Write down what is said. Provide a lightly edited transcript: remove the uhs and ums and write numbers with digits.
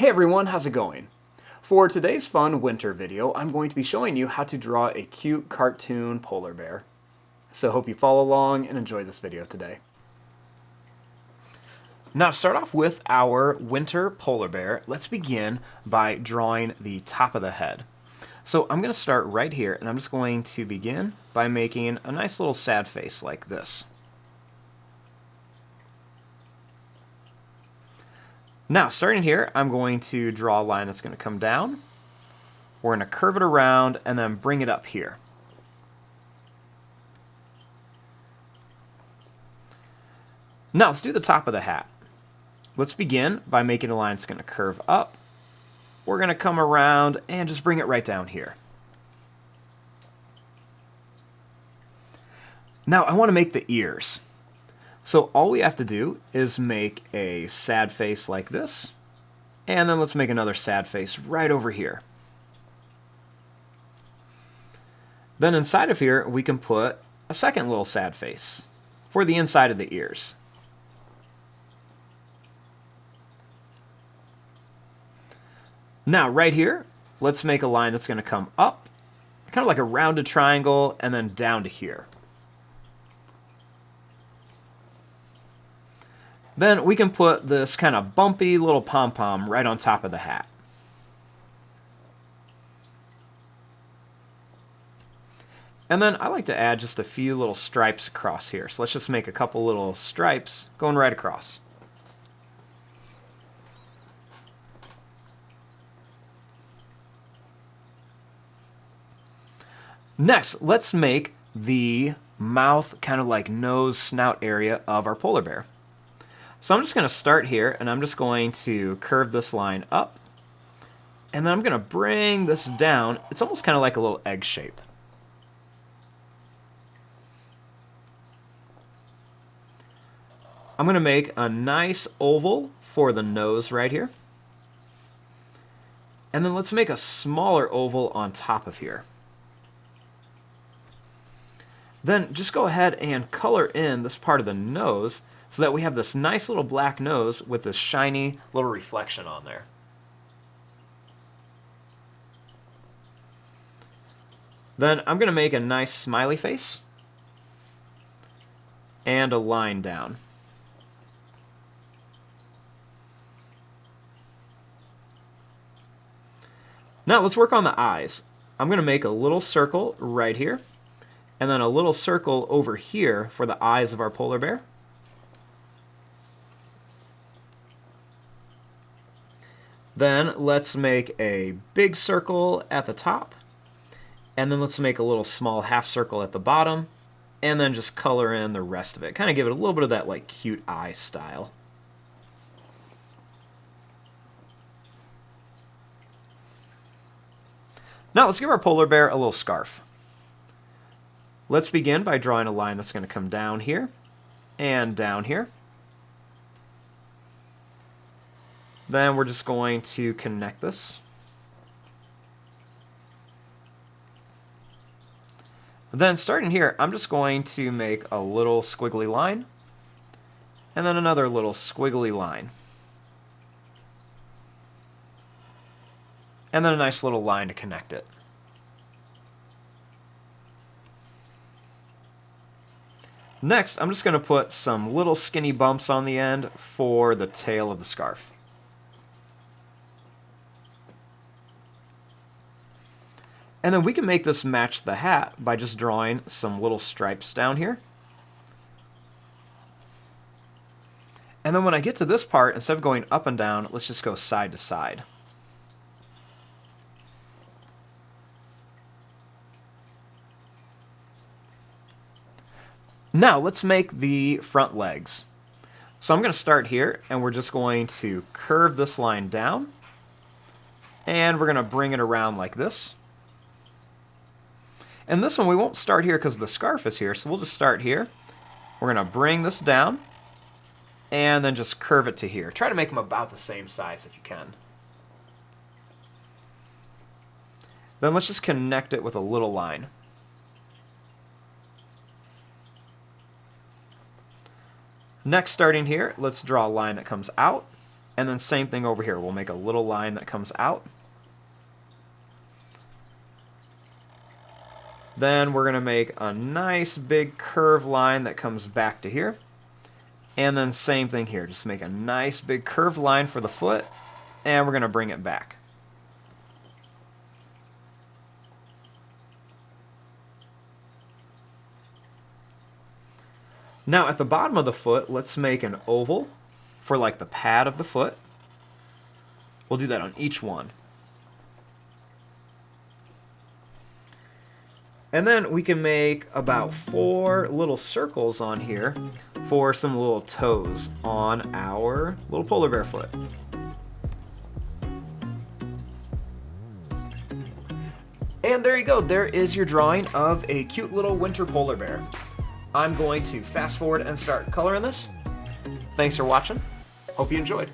Hey everyone, how's it going? For today's fun winter video, I'm going to be showing you how to draw a cute cartoon polar bear. So hope you follow along and enjoy this video today. Now to start off with our winter polar bear, let's begin by drawing the top of the head. So I'm going to start right here, and I'm just going to begin by making a nice little sad face like this. Now, starting here, I'm going to draw a line that's going to come down. We're going to curve it around and then bring it up here. Now, let's do the top of the hat. Let's begin by making a line that's going to curve up. We're going to come around and just bring it right down here. Now, I want to make the ears. So all we have to do is make a sad face like this, and then let's make another sad face right over here. Then inside of here, we can put a second little sad face for the inside of the ears. Now right here, let's make a line that's going to come up, kind of like a rounded triangle, and then down to here. Then we can put this kind of bumpy little pom-pom right on top of the hat. And then I like to add just a few little stripes across here. So let's just make a couple little stripes going right across. Next, let's make the mouth, kind of like nose, snout area of our polar bear. So I'm just going to start here, and I'm just going to curve this line up, and then I'm going to bring this down. It's almost kind of like a little egg shape. I'm going to make a nice oval for the nose right here. And then let's make a smaller oval on top of here. Then just go ahead and color in this part of the nose so that we have this nice little black nose with this shiny little reflection on there. Then I'm going to make a nice smiley face and a line down. Now let's work on the eyes. I'm going to make a little circle right here, and then a little circle over here for the eyes of our polar bear. Then let's make a big circle at the top, and then let's make a little small half circle at the bottom, and then just color in the rest of it. Kind of give it a little bit of that like cute eye style. Now let's give our polar bear a little scarf. Let's begin by drawing a line that's going to come down here and down here. Then we're just going to connect this. Then starting here, I'm just going to make a little squiggly line, and then another little squiggly line. And then a nice little line to connect it. Next, I'm just going to put some little skinny bumps on the end for the tail of the scarf. And then we can make this match the hat by just drawing some little stripes down here. And then when I get to this part, instead of going up and down, let's just go side to side. Now let's make the front legs. So I'm going to start here, and we're just going to curve this line down, and we're going to bring it around like this. And this one we won't start here because the scarf is here, so we'll just start here. We're going to bring this down, and then just curve it to here. Try to make them about the same size if you can. Then let's just connect it with a little line. Next, starting here, let's draw a line that comes out, And then same thing over here. We'll make a little line that comes out. Then we're going to make a nice big curved line that comes back to here. And then same thing here. Just make a nice big curved line for the foot. And we're going to bring it back. Now at the bottom of the foot, let's make an oval for like the pad of the foot. We'll do that on each one. And then we can make about 4 little circles on here for some little toes on our little polar bear foot. And there you go. There is your drawing of a cute little winter polar bear. I'm going to fast forward and start coloring this. Thanks for watching. Hope you enjoyed.